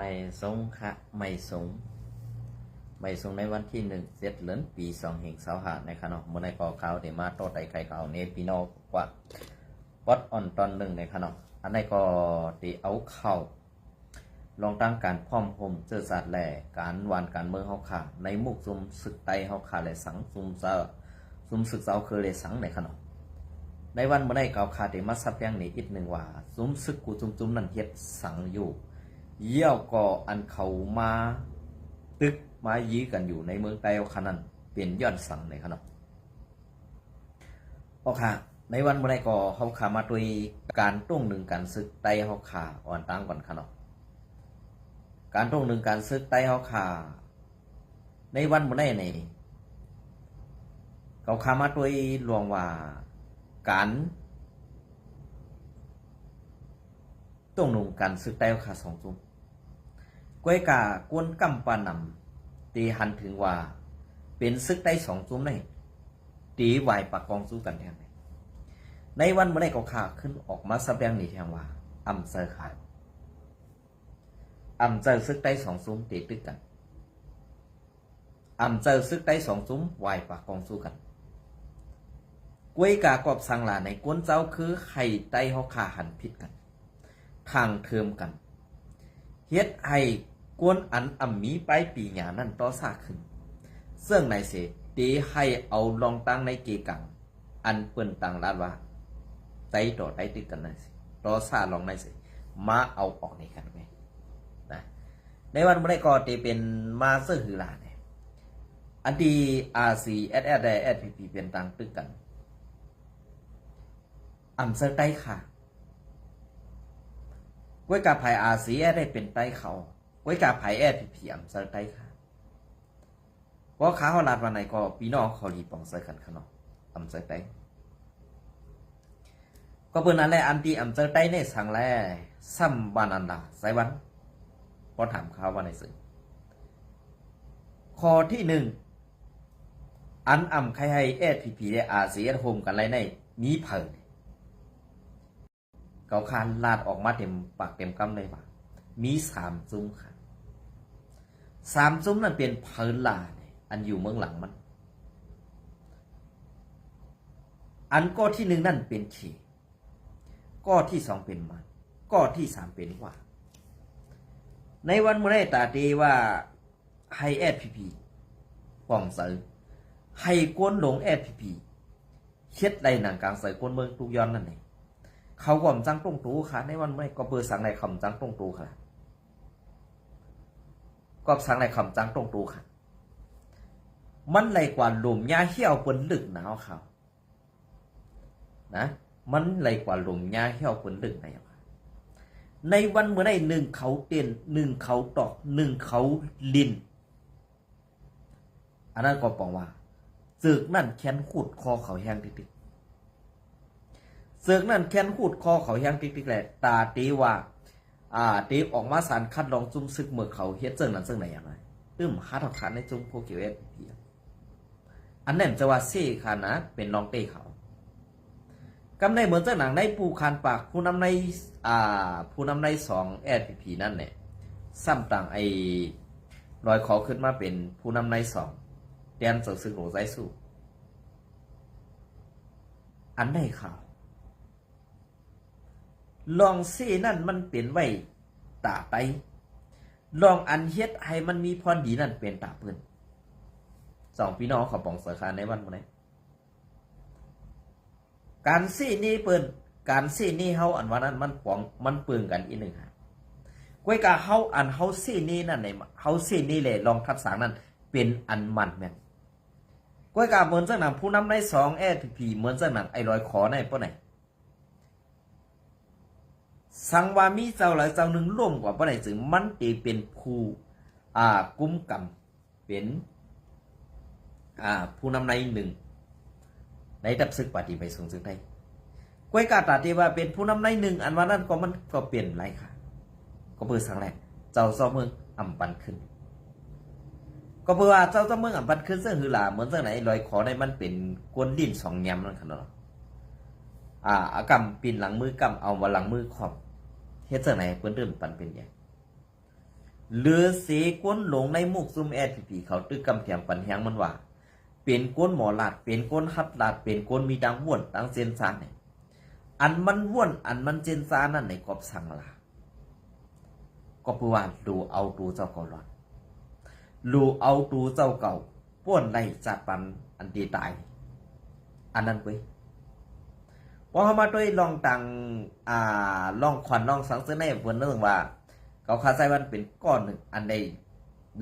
ไม่สงค่ะไม่สงในวันที่1 7 เดือนปี2525นะครับเนาะเมื่อในกอข่าวเดี๋ยวมาต่อไต่ไข่ข่าวเนพี่น้องกว่าวัดอ่อนตอนหนึ่งนะครับเนาะอันนี้ก็ตีเอาเข้าลองตั้งการพร้อมผมเจอศาสตร์แหล่การวานการเมืองเฮาค่ะในมุกซุมศึกไตเฮาค่ะและสังซุมศึกเสาคือเลยสังในขนมในวันเมื่อในกาวคาเดมาซับยังนี้อีกหนึ่งว่าซุมศึกกูจุมนั่นเฮ็ดสังอยู่เยี่ยวก็อันเขามาตึกมายี้กันอยู่ในเมืองไต้ขนาดเปลี่ยนย้อนสังในขนมโอเคในวันเมื่อในก็เขาขามาโดยการต้งหนึ่งการศึกไต้เขาขาอ่อนตั้งก่อนขนมการต้งหนึ่งการศึกไต้เขาขาในวันเมื่อในเขาขามาโดยลวงว่าการต้งหนึ่งการศึกไต้เขาขาสองจุ่มก้อยกากวนกำปานำตีหันถึงว่าเป็นซึกไต้สองจุ่มในตีไหวปากกองสู้กันแทนในวันเมื่อไรก็ข่าขึ้นออกมาแสดงนี่แทงว่าอำเซอร์ขาดอำเจอซึกไต้สองจุ่มตีตึกกันอำเจอซึกไต้สองจุ่มไหวปากกองสู้กันก้อยกากอบสังลาในกวนเจ้าคือไข่ไต้เขาขาหันพิษกันทางเทิมกันเฮ็ดให้กวนอันอ่ำมีไปปีหยานั่นต่อซาขึ้นเสื่องในเสตีให้เอาลองตั้งในเกกังอันเปิ้นต่างลาดว่าไต้ต่อไต้ติดกันนั่นสิต่อซาลองในเสมาเอาออกในกันไงนะในวันเมื่อไรก็ตีเป็นมาเสื้อหือลาเนี่ยอันดี RCSS ได้ SPP เป็นต่างตึกกันอำเสื้อไต้ค่ะก้วยกาไผ่อาเซียได้เป็นไต้เขาก้วยกาไผ่แอดผีอำเซอร์ไต้ค่ะเพราะขาเขาลาดวันไหนก็ปีนอเขาดีปองเซอร์กันขนมอำเซอร์ไต้ก็เปิดนั่นแหละอันที่อำเซอร์ไต้ในสังแรซ้ำบานันดาไซวันพอถามเขาว่าในสื่อข้อที่หนึ่งอันอำใครให้แอดผีได้อาเซียโฮมกันไรในมีเผินเขาคานลาดออกมาเต็มปากเต็มคำเลยว่ามี3 ซุ้มค่ะ3 ซุ้มนั่นเป็นเพินลาเนี่ยอันอยู่เมืองหลังมันอันก้อที่1นั่นเป็นเขก้อที่2เป็นมันก้อที่3เป็นว่าในวันเมื่อไรตาตีว่าให้แอดพีป้องเสือให้กวนหลงแอดพีเช็ดใดหนังกลางเสือกวนเมืองตุกย้อนนั่นเองเขาก็จังตรงตูค่ะในวันไม่ก็เปิดสั่งในคำจังตรงตูค่ะก็สั่งในคำจังตรงตูค่ะมันไหลกว่าหลุมยาเหี้ยวเปิ้นลึกหนาวเขานะมันไหลกว่าหลุมยาเหี้ยวเปิ้นลึกในวันเมื่อได้1เขาเตียน1เขาตอก1เขาลินอันนั้นก็บอกว่าศึกนั่นแขนขุดคอเขาแห้งติ๊กเสือกนั่นแค้นหูดคอเขาแห้งติ๊กๆแหละตาตีว่าตีออกมาสารคัดลองจุ่มซึกเมื่อเขาเฮ็ดเจิงนั้นเจิงไหนอย่างไรหาทักฐานในจุ่มโพเกียวเอสพีอันนั้นจะว่าซี่คานะเป็นน้องเต้เขากำในเหมือนเจ้าหนังในปูคานปากผู้นำใน2 SPP นั่นเนี่ยซ้ำต่างไอ้ลอยขอขึ้นมาเป็นผู้นำใน2แดนเสือกซึกโหใจสู้อันได้ข่าวลองซี่นั่นมันเป็นไว้ตาไตลองอันเฮ็ดให้มันมีพรดีนั่นเป็นตาเปิ้น2 พี่น้องเขาปองเสือคาในวันมื้อนี้การซี่นี้เปิ้นการซี่นี้เฮาอันว่านั้นมันปองมันเปลืองกันอีกนึงฮะก้อยกะเฮาอันเฮาซี่นี้นั่นเนี่ยเฮาซี่นี้แหละลองทัดสางนั้นเป็นอันมันแม่นก้อยกะเหมือนจังหนังผู้นำใน2 SPP เหมือนจังหนังไอ้ลอยขอในป้อไหนสังวามีเจ้าหลายเจ้าหนึ่งร่วมกว่าปะไหนจึงมันตีเป็นผู้กุ้มกำเป็นผู้นำใน1ในดับซึกปฏิไปสูงสุดได้ก้อยกาตาตีว่าเป็นผู้นำใน1อันว่านั้นก็มันก็เปลี่ยนไรค่ะก็เปิดสังแรกเจ้าซ้อเมืองอ่ำปันขึ้นก็เปิดว่าเจ้าซ้อเมืองอ่ำปันขึ้นเสื้อหือหลาเหมือนเสื้อไหนลอยขอในมันเป็นกวนดิน2 ยำนั่นขนาดกำปีนหลังมือกำเอาว่าหลังมือขอบเฮ็ดจังไหนเพิ่นเริ่มปันเป็นอย่าง เลือเสก้นหลงในมุกซุ่มแอดผีเขาตึกกำแถมปันแหงมันว่าเป็นก้นหมอลาดเป็นก้นฮัดลาดเป็นก้นมีดังว่วนดังเซนซานเนี่ยอันมันว่วนอันมันเซนซานั่นในกอบสังลาก็เพื่อว่าดูเอาตูเจ้าเก่าหลอดดูเอาตูเจ้าเก่าป้วนไล่จัดปันอันตีตายอันนั้นเว้ยพอเขามาด้วยลองตังลองขวัญลองสังเสนเพื่อนเรื่องว่าเขาคาใจมันเป็นก้อนหนึ่งอันใด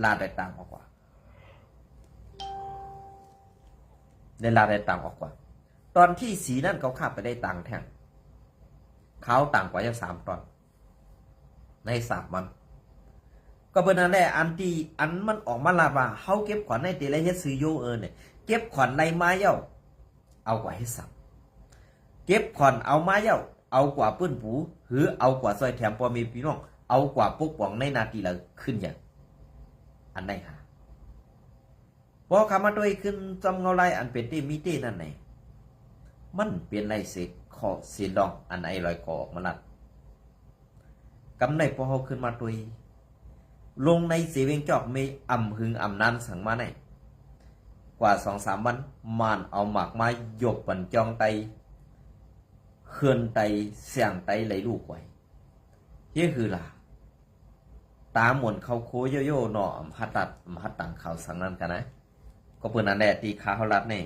ลาได้ต่างออกกว่าได้ลาได้ต่างออกกว่าตอนที่สีนั่นเขาขาบไปได้ต่างแท่งเขาต่างกว่าอย่าง3 ตอนใน3 วันก็เป็นนั่นแหละอันที่อันมันออกมาลาว่าเขาเก็บขวัญในตีไรเฮ็ดซื้อโยเนี่ยเก็บขวัญในไม้เย้าเอากว่าเฮ็ดสับเก็บขวัญเอาไม้เย้าเอากว่าปื้นผูหรือเอากว่าซอยแถมพอมีพี่น้องเอากว่าปกป้องในนาทีละขึ้นอย่างอันไหนค่ะพอคำมาด้วยขึ้นจำเงาไรอันเป็นที่มีที่นั่นไหนมันเปลี่ยนไรเสกขอเสียดองอันไหนลอยคอออกมาลัดกำในพอเขาขึ้นมาด้วยลงในเสียงจอกไม่อ่ำหึงอ่ำนั้นสั่งมาไหนกว่า2-3 วันมานเอาหมากมาหยบปันจองไตเขื่อนไตเสียงไตไหลลูกไว้นี่คือล่ะตาหมุนเขาโคโยโย่หน่อพัดตัดพัดต่างข่าวสังนั้นกันนะก็เปิดนั่นแหละตีขาเขารัดนี่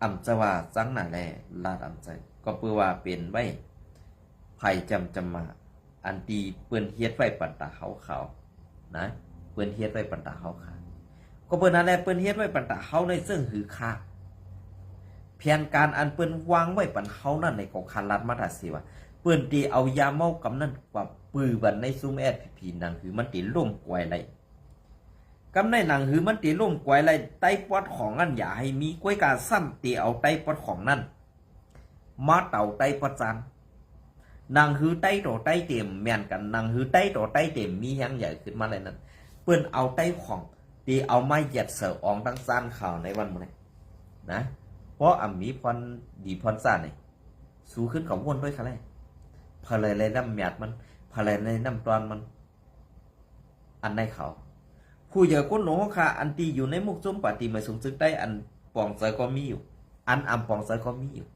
อ่ำจะว่าจังหน่าแหละลาดอ่ำใจก็เพื่อว่าเป็นไว้ไผ่จำมาอันตีเปื้อนเฮ็ดไว้ปันตาเขานะเปื้อนเฮ็ดไว้ปันตาเขาก็เปิดนั่นแหละเปื้อนเฮ็ดไว้ปันตาเขาในซึ่งหือค่าเพียงการอันเปิ้นวางไว้ปันเฮานั่นในกองคันรัดมาตัดสิว่าเปิ้นตีเอายาเมากำนั่นกว่าปือบันในซุ่มแอดผีนังคือมันตีล่มกวยไรกำในหนังคือมันตีล่มกวยไรไตปอดของนั่นอย่าให้มีกวยการซ้ำตีเอาไตปอดของนั่นมาเต่าไตปอดจานนางคือไตต่อไตเต็มแม่นกันนางคือไตต่อไตเต็มมีแฮงใหญ่ขึ้นมาเลยนั่นเปิ้นเอาไตของตีเอาไม้เหยียดเสืออองทั้งซานข่าวในวันนี้นะเพราะอ่ำมีพรดีพรซ่าเนี่ยสู้ขึ้นกับวนด้วยค่ะเลยพลายเลยน้ำหยาดมันพลายเลยน้ำตอนมันอันในเขาผู้ใหญ่ก้นหนูค่ะอันตีอยู่ในมุกจุ่มปฏิมาสูงซึ่งได้อันปองใจก็มีอยู่อันอ่ำปองใจก็มีอยู่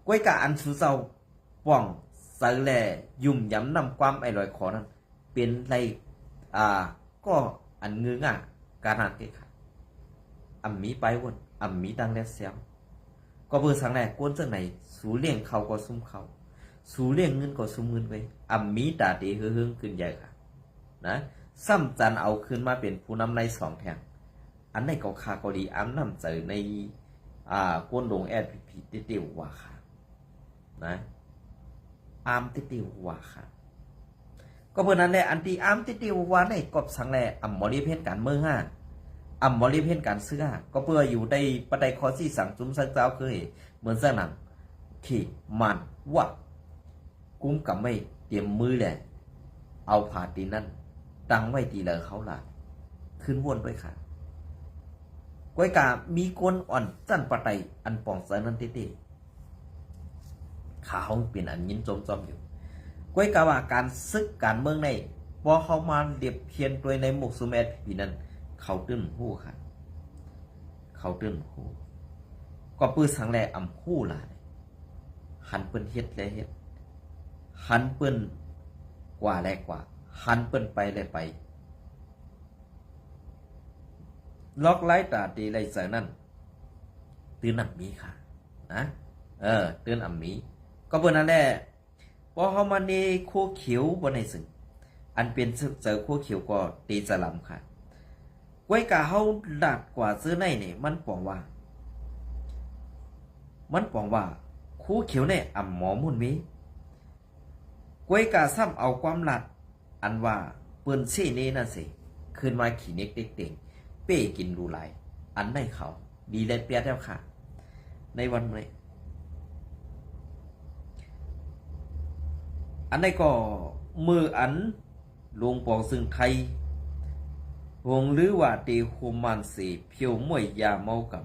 ก้อยกะอันสูเศร้าปองใจแหล่ยุ่มย้ำนำความไอลอยคอนั้นเป็นไรก็อันเงื้อการหานเกค่ะอ่ำมีไปวนอ่ำมีดังแล้วเสียงก็เบอร์สังแรกก้นเจ้าไหนสูเลี้ยงเขาก็ซุ่มเขาสูเลี้ยงเงินก็ซุ่มเงินไว้อ่ำมีตาตีเฮืองขึ้นใหญ่ค่ะนะซ้ำจันเอาขึ้นมาเป็นผู้นำใน2 แทงอันในก็คาก็ดีอ้ำนำเจอในก้นลงแอดผีเตี้ยวว่าค่ะนะอ้ำเตี้ยวว่าค่ะก็เพื่อนั้นแหละอันที่อ้ำเตี้ยวว่าในกบสังแรกอ่ำบริเพศการเมืองอ่ำบริเพศการเสื้อก็เพื่ออยู่ในปัจจัยข้อที่สั่งจุ้มสักเจ้าเคยเหมือนเสื้อหนังที่มันว่ากุ้มกับไม่เตรียมมือแหละเอาผ่าตีนั่นตั้งไว้ตีเลยเขาละขึ้นวนด้วยค่ะก้อยกามีก้นอ่อนจันปะไตอันปองเสนันเต้ขาห้องเปลี่ยนอันยินจมอยู่ก้อยกาว่าการซึกการเมืองในพอเขามาเรียบเพียนตัวในหมกซูเมตผีนั้นเขาตื้นหู้ค่ะเขาตื้นหู้ก็ปื้อสังแลอ่ำหู้ล่ะหันเปิ้นเฮ็ดและเฮ็ดหันเปิ้นกว่าและกว่าหันเปิ้นไปและไปล็อกไล่ตาตีไล่ใส่นั่นตื่นอ่ำมีค่ะนะตื่นอ่ำมีก็เปิ้นนั่นแหละพอเขามาในโคเขียวบนในซึ่งอันเป็นเจอโคเขียวก็ตีสลัมค่ะก้อยกาเฮาดัดกว่าซื้อในนี่มันปองว่าคู่เขียวในอ่ำหมอมุ่นมีก้อยกาซ้ำเอาความหลัดอันว่าเปิ้นซี่นี้นั่นสิขึ้นมาขี่เน็กเต็งเป้กินดูไหลอันได้เขาดีเลยเปียดแล้วค่ะในวันนี้อันได้ก็มืออันลงปองซึ่งไทยหงหรือว่าตีโฮมันสีเพียวมวยยาเมากับ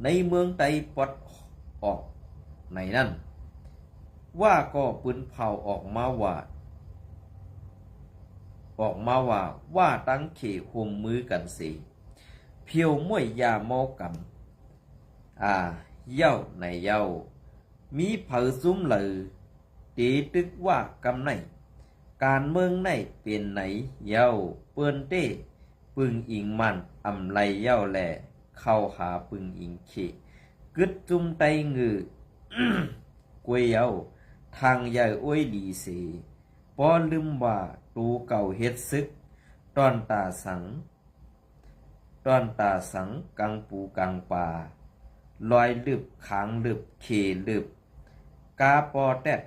ในเมืองไตปอดออกในนั้น ว่าก็ปืนเผาออกมาว่าว่าตั้งเขห่มมือกันสิเพียวมวยยาเมากำเย้าในเย้ามีเผอซุ้มเลยตีตึกว่ากำไหนการเมืองไหนเปลี่ยนไหนเย้าเปิ้นเต้ปึงอิงมันอำไลเย้าแหล่เข้าหาปึงอิงเขกึดจุมไตงือ กวยเย้าทางใหญ่อ้วยดีสีปอลืมว่าตูเก่าเฮ็ดซึกตอนตาสังกังปูกังป่าลอยลึบขางลึบเขลึบกาปอแตด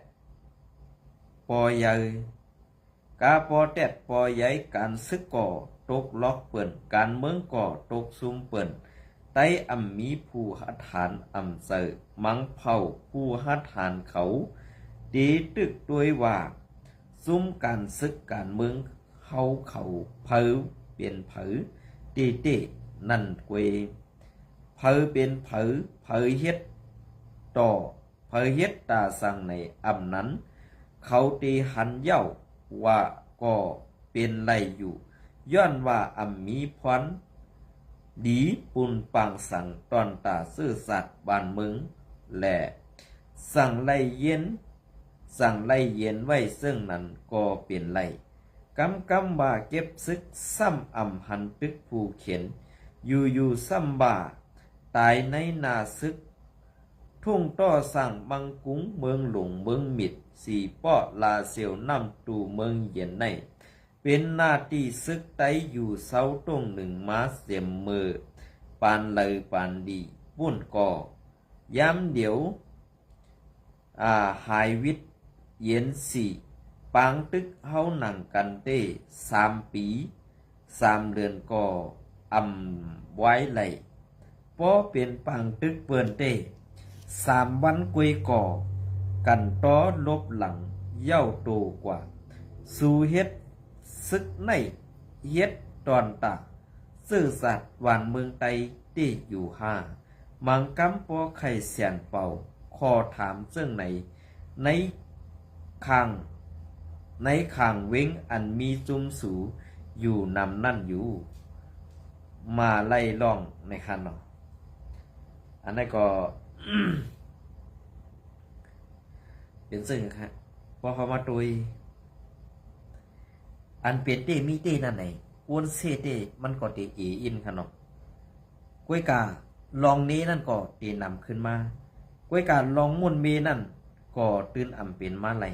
ปอใหญ่กาปอแตดปอใหญ่การซึกก่อตกล็อกเปิ่นการเมืองก่อตกซุมเปิ่นไต้อำมีผู้หัดฐานอำเสอมังเผาผู้หัดฐานเขาดีตึกด้วยว่าซุ่มการซึกการเมืองเขาเผอเปลี่ยนเผอตีเตนั่นเกวเผอเป็นเผอเฮ็ดต่อเผอเฮ็ดตาสั่งในอำนั้นเขาตีหันเย้าว่าก็เป็นไรอยู่ย้อนว่าอำมีพรดีปุนปังสั่งตอนตาซื่อสัตว์บ้านเมืองและสั่งไล่เย็นไว้ซึ่งนั้นก็เป็นไรกำบ่าเก็บซึกซ้ำอำหันตึกผู้เขียนอยู่ซ้ำบ่าตายในนาซึกทุ่งต้อสั่งบังกุ้งเมืองหลงเมืองมิดสีป้อลาเซียวน้ำตูเมืองเย็นในเป็นหน้าที่ซึกไตอยู่เสาตรงหนึ่งมาเสียมมือปานเลยปานดีวุ่นก่อย้ำเดี๋ยวหายวิทย์เย็นสี่ปางตึกเฮาหนังกันเต้3 ปี 3 เดือนก่ออำไว้ไหลพอเป็นปางตึกเปิ้นเต้3 วันกุยก่อกันต้อลบหลังเย้าโตกว่าสู่เฮ็ดซึกในเฮ็ดตอนตาซื่อสัตว์หวานเมืองไตตีอยู่มังกำปอไข่เสียนเป่าขอถามซึ่งในข้างเว้งอันมีจุมสูอยู่นำนั่นอยู่มาไล่ล่องในคันเนาะอันนั้นก็ เป็นซึ่งครับพอเขามาตุยอันเปลี่ยนเต้มีเต้นั่นไหนอ้วนเซเต้มันก็เตเออินขนมกล้วยกาลองนี้นั่นก็เตนำขึ้นมากล้วยกาลองมุ่นเมนั่นก็ตื่นอำเป็นมาไหล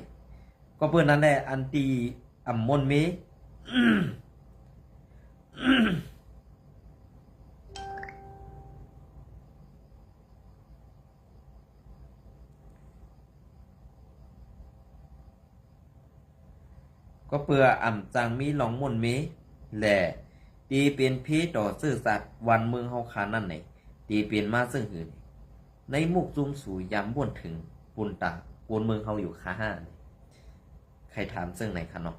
ก็เพื่อนนั่นแหละอันตีอำมุ่นเม ก็เปื่ออ่ำจังมีหลองมุ่นเมแหล่ตีเป็นพีต่อซื่อสัตว์วันเมืองเฮาคานั่นไหนตีเปลี่ยนมาซึ่งอื่นในมุกจุมสู่ยำบ่นถึงปุนตาปูนเมืองเฮาอยู่คาห้าใครถามซึ่งไหนคะเนาะ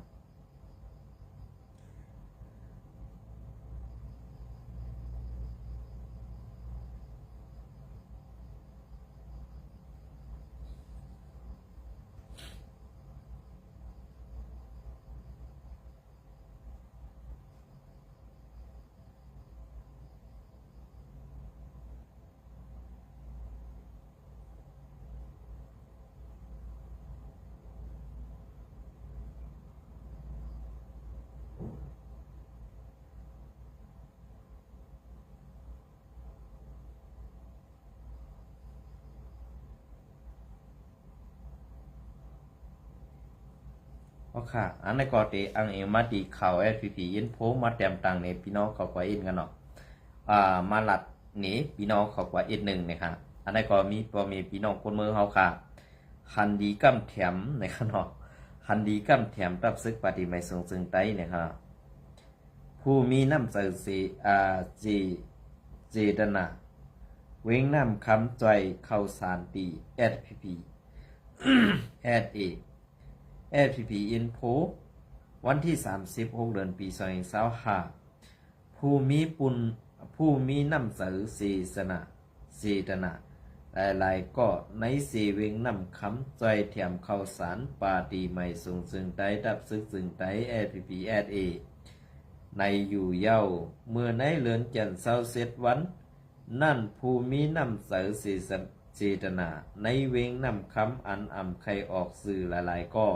โอเคอันในกอตีอังเอมาดีข่าวFPPยินโพมาแต้มตังในพี่น้องเขากว่าอินกันเนาะมาหลัดหนีพี่น้องเขากว่าอินหนึ่งนะครับอันในก็มีพี่น้องคนเมืองเขาค่ะฮันดีกัมแถมนะครับเนาะฮันดีกัมแถมรับซึกปฏิไม่ทรงซึ่งไตนะครับผู้มีน้ำใจเจตนาเว้งน้ำคำใจเข้าสารตี FPP FPP Info วันที่36 เดือนปี2025ผู้มีน้ำใจเจตนา หลายๆก็ในสีเวงนำคำใจเทียมข่าวสารปาตีใหม่สูงซึ่งไต้ดับซึกซึ่งไต้APPSA ในอยู่เย้าเมื่อในเลือนจันเศร้าเสร็จวันนั่นภูมินำเสือสีเจตนาในเวงนำคำอันอ่ำใครออกสื่อหลายๆก็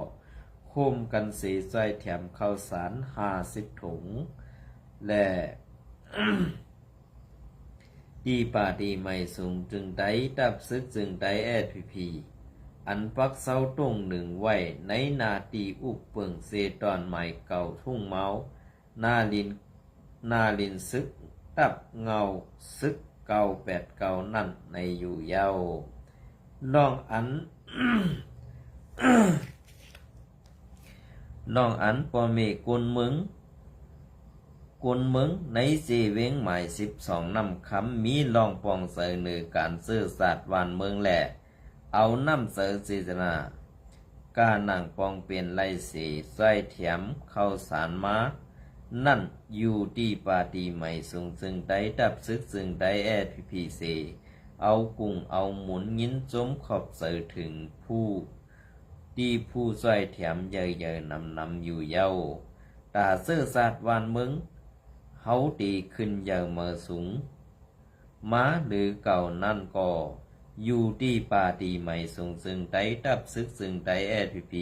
โคมกันสีใจแถมข้าวสาร50 ถุงและ ดีป่าดีไม่สูงจึงได้ดับซึกจึงได้APPอันปักเสาตรงหนึ่งไว้ในนาตีอุกเปิงเซตอนใหม่เก่าทุ่งเมานาลินซึกตับเงาซึกเก่า8 เก่านั่นในอยู่เย้าน้องอัน น้องอันปอเมกุนมึงในสีเวงหมาย12 นำคำมีลองปองเสนอการซื้อสัตว์วันเมืองแหล่เอาน้ำเสอจิตนากาหนังปองเป็นไล่สีใส่เถียมเข้าสารมานั่นอยู่ดีปาดีใหม่สูงซึ่งได้ดับซึกซึ่งได้APPCเอากุ้งเอาหมุนยินจมขอบเสอถึงผู้ใส่เถียมเยอะๆนำอยู่เย้าตาซื้อสัตว์วันเมืองเฮาดีขึ้นเยอะเมื่อสูงม้าหรือเก่านั่นก็อยู่ที่ปาดีใหม่สูงซึ่งได้ดับซึกซึ่งได้APP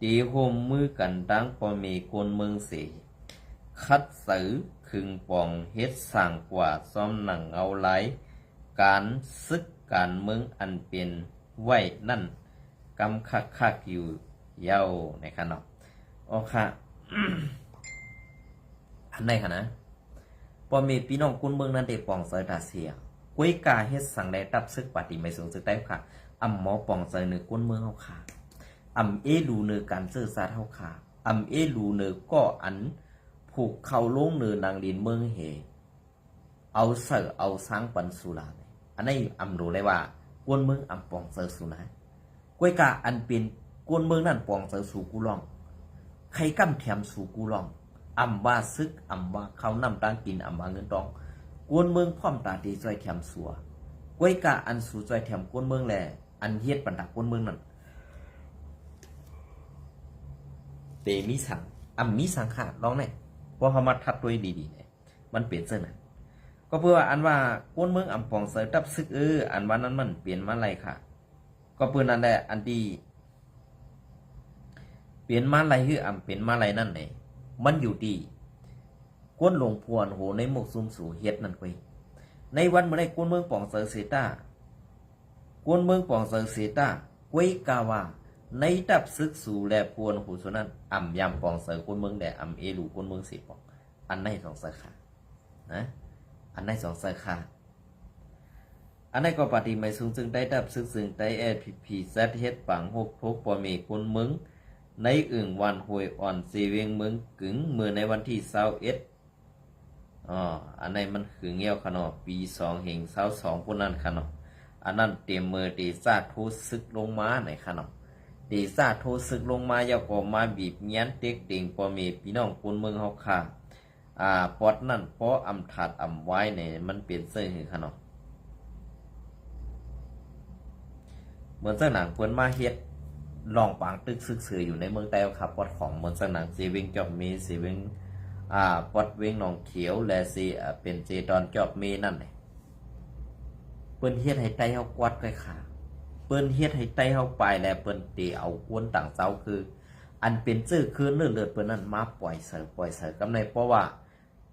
ตีโฮมมือกันดังปอมีคนเมืองเสีคัดสือคึงปองเฮ็ดสร้างกว่าซ้อมหนังเอาไหลการซึกการเมืองอันเป็นไว้นั่นกำคักอยู่เย้าในขณะโอค่ะ อันไหนคะนะพอมีพี่น้องคุณเมืองนั้นได้ปองเสยตาเสียกวยกาเฮ็ดสั่งได้ตับซึกปฏิไม่สูงซึกได้ค่ะอำหมอปองเสยเนื้อคุณเมืองเฮาค่ะอำเอลูเนื้อการซื้อสาเฮาค่ะอำเอลูเนื้อก็อันผูกเข้าลงเนื้อนางดินเมืองเฮเอาเสอเอาสังปันสุลาอันนี้อำรู้เลยว่าคุณเมืองอำปองเสยสุนะกวยกาอันเป็นคุณเมืองนั่นปองเสยสู่กูลองใครกำแถมสู่กูลองอำว่าซึกอำว่าเขานำตังกินอำว่าเงินดองกวนเมืองพร้อมตาดีจอยแถมสัวกวยกะอันสู่จอยแถมกวนเมืองแหละอันเฮ็ดปันดักกวนเมืองนั่นเตมีสังมีสังขาลองเนี่ยพอเขามาทัดด้วยดีๆเนี่ยมันเปลี่ยนเส้นน่ะก็เพื่อว่าอันว่ากวนเมืองอำปองเสยตับซึกอันว่านั้นมันเปลี่ยนมาไรค่ะก็เพื่อนั่นแหละอันที่เปลี่ยนมาไรอำเปลี่ยนมาไรนั่นไหนมันอยู่ดีกวนหลวงพวนโหในหมกซุ่มสู่เฮ็ดนั่นไปในวันเมื่อไรกวนเมืองปองเสอเซต้ากวนเมืองปองเสอเซต้ากวยกาวาในดับซึกสู่และพวนหูสุนั้นอ่ำยำปองเสอกวนเมืองแด่อ่ำเอลูกวนเมืองสิปองอันในสองสาขานะอันในสองสาขาอันในก็ปฏิไม่สูงซึ่งได้ดับซึกซึ่งได้APPแซดเฮ็ดปังหกพกปอมีกวนเมืองในอึ่งวันหวยอ่อนสีเวียงเมืองกึ่งเมื่อในวันที่21อันในมันคือเงี้ยวขนอปี2 22พุ่นนั้นขนออันนั้นเตรียมมือตีซาโทซึกลงมาในขนอตีซาโทซึกลงมาอย่าก็มาบีบเงี้ยนเต็กติงปอมีพี่น้องคนเมืองเฮาค่ะปอดนั่นปออำถัดอำไว้เนี่ยมันเปลี่ยนเสื้อหือขนอเหมือนเสื้อหนังเปิ้นมาเฮ็ดลองปางตึกซึกเสืออยู่ในเมืองใต้ครับปอดของเหมือนเสื้อหนังสีเวงจอบมีสีเวงปอดเวงหนองเขียวและสีเป็นเจดอนจอบมีนั่นเลยเปิ้นเฮ็ดให้ไตเฮากวาดค่อยค่ะเปิ้นเฮ็ดให้ไตเฮาไปและเปิ้นตีเอากวนต่างเจ้าคืออันเป็นชื่อคือเลือดเปิ้นนั้นมาปล่อยเสือกำในเพราะว่า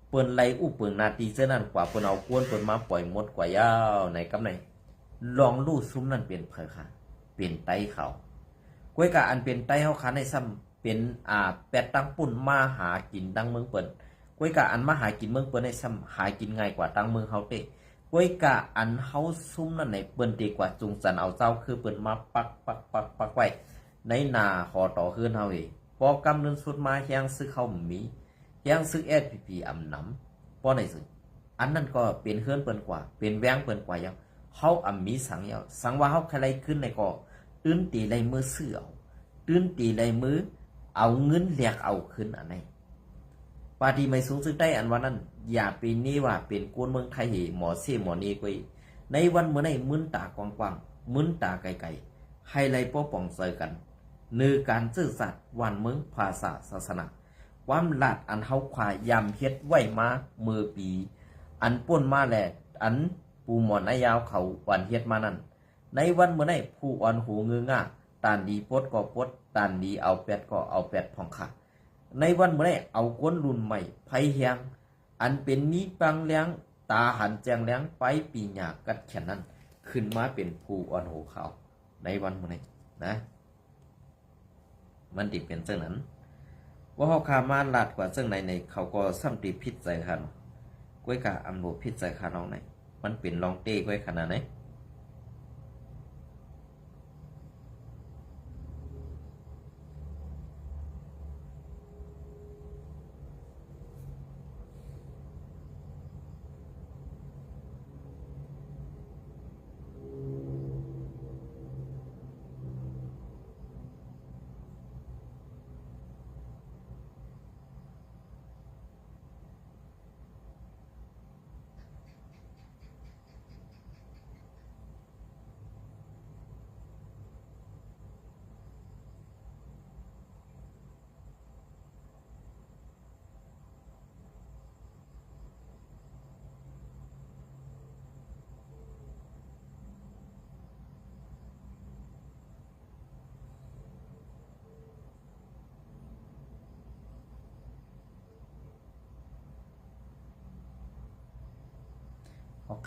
เปิ้นไล่อุปเปิ้นนาทีเส้นนั้นกว่าเปิ้นเอากวนเปิ้นมาปล่อยหมดกว่ายาวในกำในลองลู่ซุ้มนั่นเป็นเผอค่ะเป็นไตเขากวยกะอันเป็นไตเฮาค่ะในซ้ำเป็นแปดตั้งปุ่นมาหากินดังเมืองเปิ้นกวยกะอันมาหากินเมืองเปิ้นในซ้ำหากินง่ายกว่าตั้งเมืองเฮาเตกวยกะอันเฮาซุ่มนั่นในเปิ้นดีกว่าจุงสันเอาเจ้าคือเปิ้นมาปักไว้ในนาหอต่อคืนเฮาอีพอกำเนินสุดมาแฮงซึกเฮามีแฮงซึกAPPอำนำป้อในซึ่งอันนั้นก็เป็นเฮือนเปิ้นกว่าเป็นแวงเปิ้นกว่ายังเฮามีสังยาวสังว่าเฮาใครขึ้นในก็ตื้นตีไหลมือซื้อเอาตื้นตีไหลมือเอาเงินแลกเอาขึ้นอันไหนปาดีไม่สูงซึ่งได้อันว่านั้นอย่าปีนี้ว่าเป็นกวนเมืองไทยหมอเสหมอนี้กวย ในวันเมื่อในมึนตากว้างๆมึนตาไกลๆให้ไล่ป้อป่องเซอกันนือการซื่อสัตย์วันเมืองภาษาศาสนาความลาดอันเฮาขวายำเฮ็ดไว้มามือปีอันป่นมาแลอันปูหมอนอายาวเขาวันเฮ็ดมานั่นในวันเมื่อในผู้อ่อนหูงือง่าตานดีปดก็ปดตานดีเอาแปดก็เอาแปดพ่องค่ะในวันเมื่อในเอาก้นรุ่นใหม่ไผเฮียงอันเป็นมีปังเลี้ยงตาหันแจงเลี้ยงไปปีหยากัดแขนนั้นขึ้นมาเป็นผู้อ่อนหูเขาในวันเมื่อในนะมันติเป็นเจ้านั้นว่าเขาขามาลาดกว่าเจ้าในเขาก็ซ้ำตีพิษใจค่ะกล้วยกะอำโลพิษใจค่ะน้องไหนมันเป็นลองเต้กล้วยขนาดไหน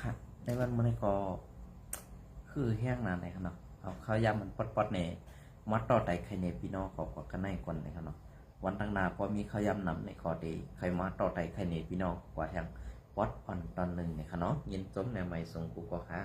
ค่ะในวันเมื่อก็คือแห้งนานเลยครับเนาะเอาข้าวยำมันปดๆเนี่ยมัดต่อไตไข่เนพี่น้องขอกกันในก่อนเลยครับเนาะวันตั้งนาพอมีข้าวยำนำในคอดีไข่มัดต่อไตไข่เนพี่น้องกว่าแทงวัดอ่อนตอนหนึ่งเนี่ยครับเนาะยินจมในใหม่ส่งกูก็ค่ะ